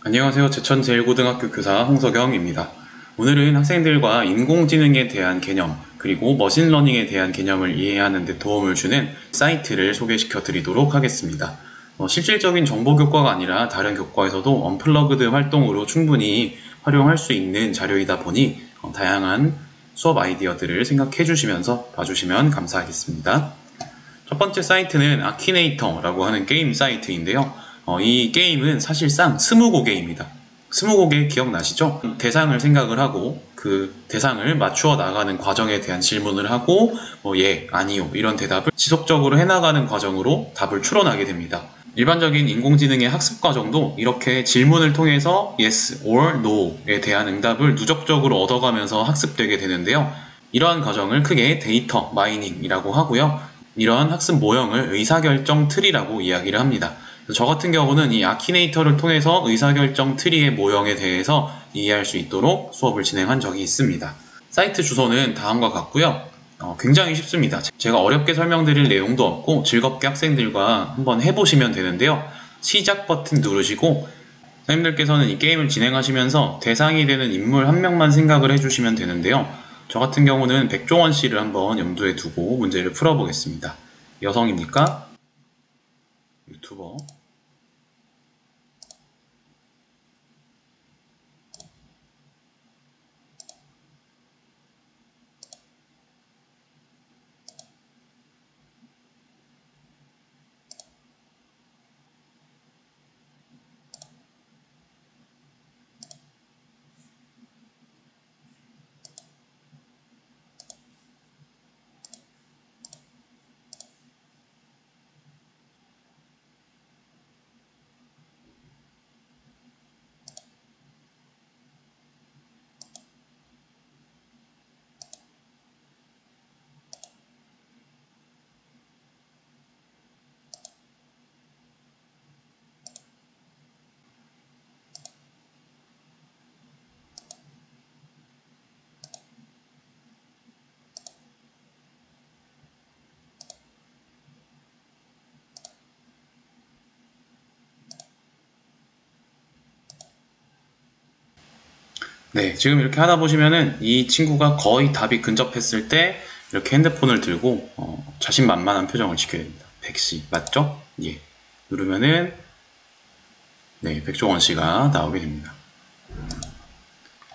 안녕하세요. 제천제일고등학교 교사 홍석영입니다. 오늘은 학생들과 인공지능에 대한 개념, 그리고 머신러닝에 대한 개념을 이해하는 데 도움을 주는 사이트를 소개시켜 드리도록 하겠습니다. 실질적인 정보 교과가 아니라 다른 교과에서도 언플러그드 활동으로 충분히 활용할 수 있는 자료이다 보니 다양한 수업 아이디어들을 생각해 주시면서 봐주시면 감사하겠습니다. 첫 번째 사이트는 아키네이터라고 하는 게임 사이트인데요. 이 게임은 사실상 스무고개입니다. 스무고개 기억나시죠? 대상을 생각을 하고 그 대상을 맞추어 나가는 과정에 대한 질문을 하고 예, 아니요 이런 대답을 지속적으로 해나가는 과정으로 답을 추론하게 됩니다. 일반적인 인공지능의 학습 과정도 이렇게 질문을 통해서 yes or no에 대한 응답을 누적적으로 얻어가면서 학습되게 되는데요. 이러한 과정을 크게 데이터 마이닝이라고 하고요. 이러한 학습 모형을 의사결정 트리라고 이야기를 합니다. 저 같은 경우는 이 아키네이터를 통해서 의사결정 트리의 모형에 대해서 이해할 수 있도록 수업을 진행한 적이 있습니다. 사이트 주소는 다음과 같고요. 굉장히 쉽습니다. 제가 어렵게 설명드릴 내용도 없고 즐겁게 학생들과 한번 해보시면 되는데요. 시작 버튼 누르시고 선생님들께서는 이 게임을 진행하시면서 대상이 되는 인물 한 명만 생각을 해주시면 되는데요. 저 같은 경우는 백종원 씨를 한번 염두에 두고 문제를 풀어보겠습니다. 여성입니까? 유튜버. 네, 지금 이렇게 하다 보시면은 이 친구가 거의 답이 근접했을 때 이렇게 핸드폰을 들고 자신만만한 표정을 지켜야 됩니다. 백씨 맞죠? 예. 누르면은 네, 백종원 씨가 나오게 됩니다.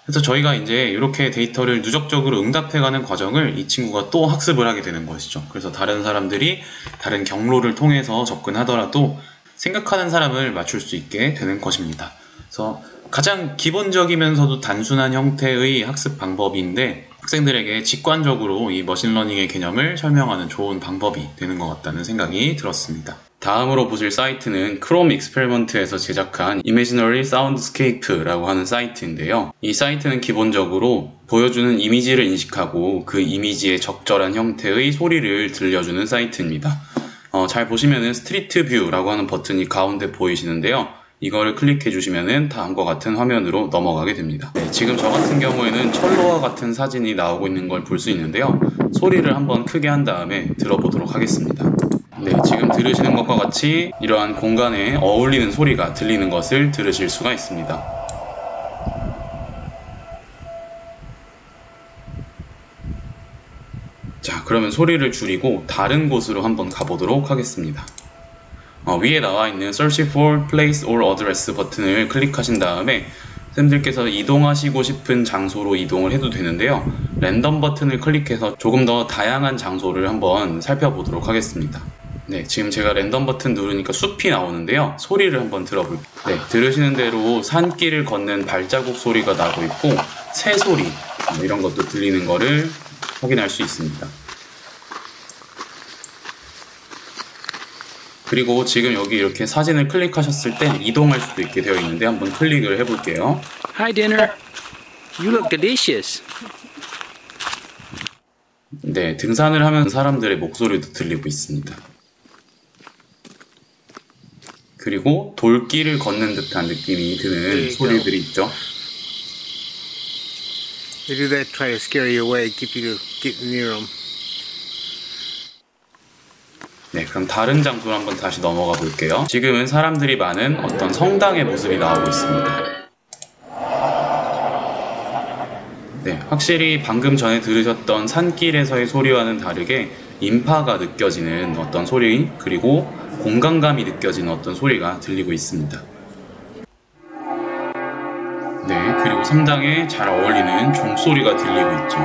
그래서 저희가 이제 이렇게 데이터를 누적적으로 응답해가는 과정을 이 친구가 또 학습을 하게 되는 것이죠. 그래서 다른 사람들이 다른 경로를 통해서 접근하더라도 생각하는 사람을 맞출 수 있게 되는 것입니다. 그래서 가장 기본적이면서도 단순한 형태의 학습 방법인데 학생들에게 직관적으로 이 머신러닝의 개념을 설명하는 좋은 방법이 되는 것 같다는 생각이 들었습니다. 다음으로 보실 사이트는 크롬 익스페리먼트에서 제작한 Imaginary Soundscape라고 하는 사이트인데요. 이 사이트는 기본적으로 보여주는 이미지를 인식하고 그 이미지에 적절한 형태의 소리를 들려주는 사이트입니다. 잘 보시면은 스트리트 뷰라고 하는 버튼이 가운데 보이시는데요. 이거를 클릭해 주시면은 다음과 같은 화면으로 넘어가게 됩니다. 네, 지금 저 같은 경우에는 철로와 같은 사진이 나오고 있는 걸 볼 수 있는데요. 소리를 한번 크게 한 다음에 들어보도록 하겠습니다. 네, 지금 들으시는 것과 같이 이러한 공간에 어울리는 소리가 들리는 것을 들으실 수가 있습니다. 자, 그러면 소리를 줄이고 다른 곳으로 한번 가보도록 하겠습니다. 위에 나와 있는 Search for Place or Address 버튼을 클릭하신 다음에 쌤들께서 이동하시고 싶은 장소로 이동을 해도 되는데요. 랜덤 버튼을 클릭해서 조금 더 다양한 장소를 한번 살펴보도록 하겠습니다. 네, 지금 제가 랜덤 버튼 누르니까 숲이 나오는데요. 소리를 한번 들어볼게요. 네, 들으시는 대로 산길을 걷는 발자국 소리가 나고 있고 새 소리 이런 것도 들리는 거를 확인할 수 있습니다. 그리고 지금 여기 이렇게 사진을 클릭하셨을 때 이동할 수도 있게 되어 있는데 한번 클릭을 해볼게요. Hi dinner. You look delicious. 네, 등산을 하면 사람들의 목소리도 들리고 있습니다. 그리고 돌길을 걷는 듯한 느낌이 드는 소리들이 있죠. They do that to try to scare you away, keep you get near them. 네, 그럼 다른 장소로 한번 다시 넘어가 볼게요. 지금은 사람들이 많은 어떤 성당의 모습이 나오고 있습니다. 네, 확실히 방금 전에 들으셨던 산길에서의 소리와는 다르게 인파가 느껴지는 어떤 소리, 그리고 공간감이 느껴지는 어떤 소리가 들리고 있습니다. 네, 그리고 성당에 잘 어울리는 종소리가 들리고 있죠.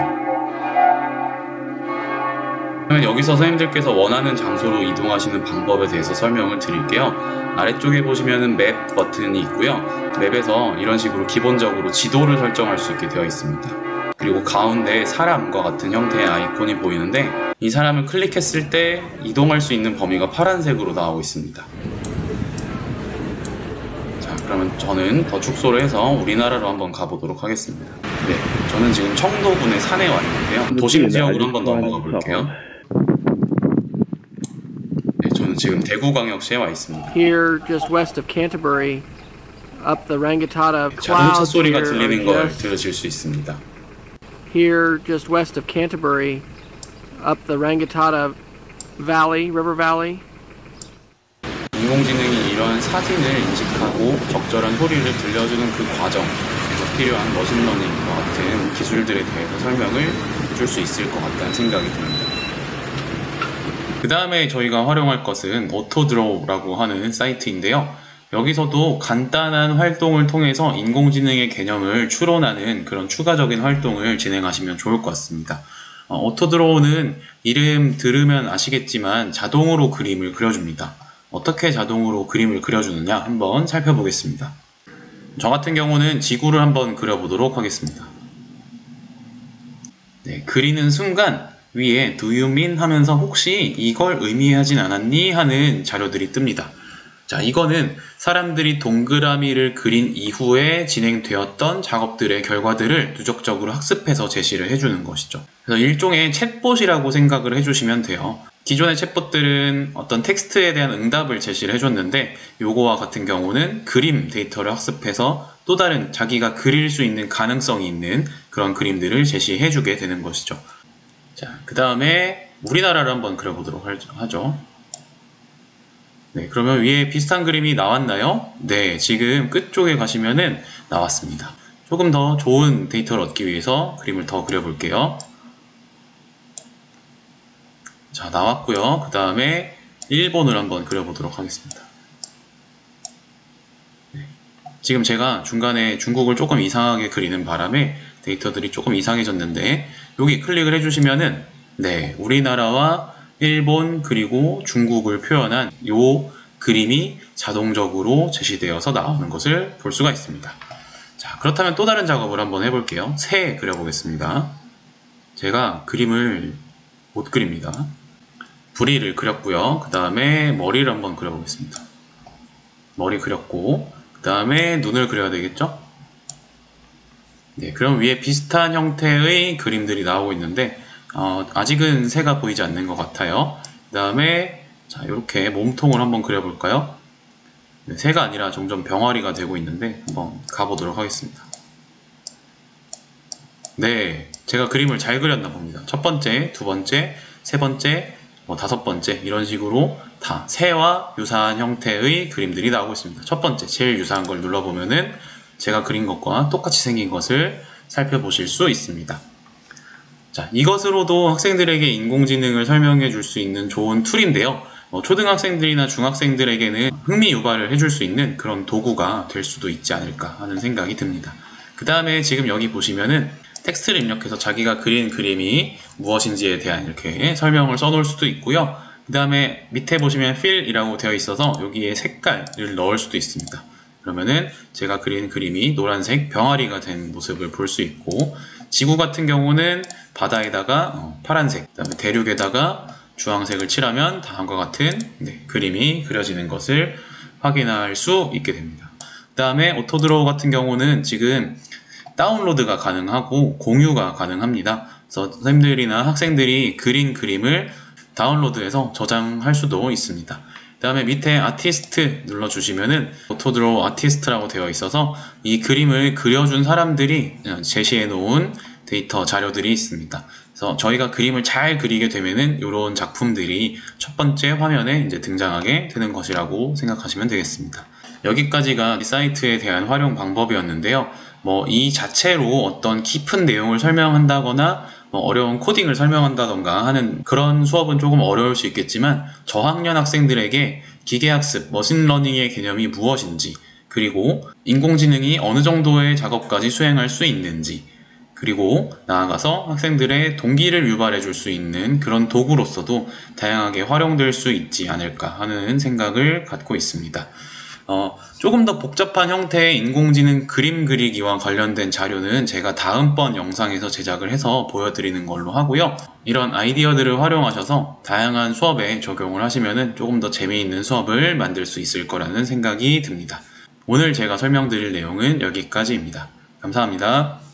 그러면 여기서 선생님들께서 원하는 장소로 이동하시는 방법에 대해서 설명을 드릴게요. 아래쪽에 보시면은 맵 버튼이 있고요. 맵에서 이런 식으로 기본적으로 지도를 설정할 수 있게 되어 있습니다. 그리고 가운데 사람과 같은 형태의 아이콘이 보이는데 이 사람을 클릭했을 때 이동할 수 있는 범위가 파란색으로 나오고 있습니다. 자, 그러면 저는 더 축소를 해서 우리나라로 한번 가보도록 하겠습니다. 네, 저는 지금 청도군의 산에 와 있는데요. 도심 지역으로 한번 넘어가 볼게요. 네, 저는 지금 대구광역시에 와 있습니다. Here, just west of Canterbury, up the Rangitoto 자동차 Clouds 소리가 here, 들리는 are 걸 just 들으실 수 있습니다. here, just west of Canterbury, up the Rangitoto Valley, River Valley. 인공지능이 이런 사진을 인식하고 적절한 소리를 들려주는 그 과정에서 필요한 머신러닝과 같은 기술들에 대해서 설명을 줄 수 있을 것 같다는 생각이 듭니다. 그 다음에 저희가 활용할 것은 오토드로우라고 하는 사이트인데요. 여기서도 간단한 활동을 통해서 인공지능의 개념을 추론하는 그런 추가적인 활동을 진행하시면 좋을 것 같습니다. 오토드로우는 이름 들으면 아시겠지만 자동으로 그림을 그려줍니다. 어떻게 자동으로 그림을 그려주느냐 한번 살펴보겠습니다. 저 같은 경우는 지구를 한번 그려보도록 하겠습니다. 네, 그리는 순간 위에 Do you mean 하면서 혹시 이걸 의미하진 않았니? 하는 자료들이 뜹니다. 자, 이거는 사람들이 동그라미를 그린 이후에 진행되었던 작업들의 결과들을 누적적으로 학습해서 제시를 해주는 것이죠. 그래서 일종의 챗봇이라고 생각을 해주시면 돼요. 기존의 챗봇들은 어떤 텍스트에 대한 응답을 제시를 해줬는데 요거와 같은 경우는 그림 데이터를 학습해서 또 다른 자기가 그릴 수 있는 가능성이 있는 그런 그림들을 제시해주게 되는 것이죠. 자, 그 다음에 우리나라를 한번 그려보도록 하죠. 네, 그러면 위에 비슷한 그림이 나왔나요? 네, 지금 끝쪽에 가시면은 나왔습니다. 조금 더 좋은 데이터를 얻기 위해서 그림을 더 그려볼게요. 자, 나왔고요. 그 다음에 일본을 한번 그려보도록 하겠습니다. 네, 지금 제가 중간에 중국을 조금 이상하게 그리는 바람에 데이터들이 조금 이상해졌는데 여기 클릭을 해주시면은 네, 우리나라와 일본 그리고 중국을 표현한 요 그림이 자동적으로 제시되어서 나오는 것을 볼 수가 있습니다. 자, 그렇다면 또 다른 작업을 한번 해볼게요. 새 그려보겠습니다. 제가 그림을 못 그립니다. 부리를 그렸고요. 그 다음에 머리를 한번 그려보겠습니다. 머리 그렸고 그 다음에 눈을 그려야 되겠죠? 네, 그럼 위에 비슷한 형태의 그림들이 나오고 있는데 아직은 새가 보이지 않는 것 같아요. 그 다음에 자, 이렇게 몸통을 한번 그려볼까요? 네, 새가 아니라 점점 병아리가 되고 있는데 한번 가보도록 하겠습니다. 네, 제가 그림을 잘 그렸나 봅니다. 첫 번째, 두 번째, 세 번째, 다섯 번째 이런 식으로 다 새와 유사한 형태의 그림들이 나오고 있습니다. 첫 번째, 제일 유사한 걸 눌러보면은 제가 그린 것과 똑같이 생긴 것을 살펴보실 수 있습니다. 자, 이것으로도 학생들에게 인공지능을 설명해 줄 수 있는 좋은 툴인데요. 초등학생들이나 중학생들에게는 흥미 유발을 해줄 수 있는 그런 도구가 될 수도 있지 않을까 하는 생각이 듭니다. 그 다음에 지금 여기 보시면은 텍스트를 입력해서 자기가 그린 그림이 무엇인지에 대한 이렇게 설명을 써놓을 수도 있고요. 그 다음에 밑에 보시면 fill이라고 되어 있어서 여기에 색깔을 넣을 수도 있습니다. 그러면은 제가 그린 그림이 노란색 병아리가 된 모습을 볼 수 있고, 지구 같은 경우는 바다에다가 파란색, 그 다음에 대륙에다가 주황색을 칠하면 다음과 같은 그림이 그려지는 것을 확인할 수 있게 됩니다. 그 다음에 오토드로우 같은 경우는 지금 다운로드가 가능하고 공유가 가능합니다. 그래서 선생님들이나 학생들이 그린 그림을 다운로드해서 저장할 수도 있습니다. 그 다음에 밑에 아티스트 눌러주시면은 오토드로우 아티스트라고 되어 있어서 이 그림을 그려준 사람들이 제시해 놓은 데이터 자료들이 있습니다. 그래서 저희가 그림을 잘 그리게 되면은 이런 작품들이 첫 번째 화면에 이제 등장하게 되는 것이라고 생각하시면 되겠습니다. 여기까지가 이 사이트에 대한 활용 방법이었는데요. 이 자체로 어떤 깊은 내용을 설명한다거나 어려운 코딩을 설명한다던가 하는 그런 수업은 조금 어려울 수 있겠지만 저학년 학생들에게 기계학습, 머신러닝의 개념이 무엇인지, 그리고 인공지능이 어느 정도의 작업까지 수행할 수 있는지, 그리고 나아가서 학생들의 동기를 유발해 줄 수 있는 그런 도구로서도 다양하게 활용될 수 있지 않을까 하는 생각을 갖고 있습니다. 조금 더 복잡한 형태의 인공지능 그림 그리기와 관련된 자료는 제가 다음번 영상에서 제작을 해서 보여드리는 걸로 하고요. 이런 아이디어들을 활용하셔서 다양한 수업에 적용을 하시면 조금 더 재미있는 수업을 만들 수 있을 거라는 생각이 듭니다. 오늘 제가 설명드릴 내용은 여기까지입니다. 감사합니다.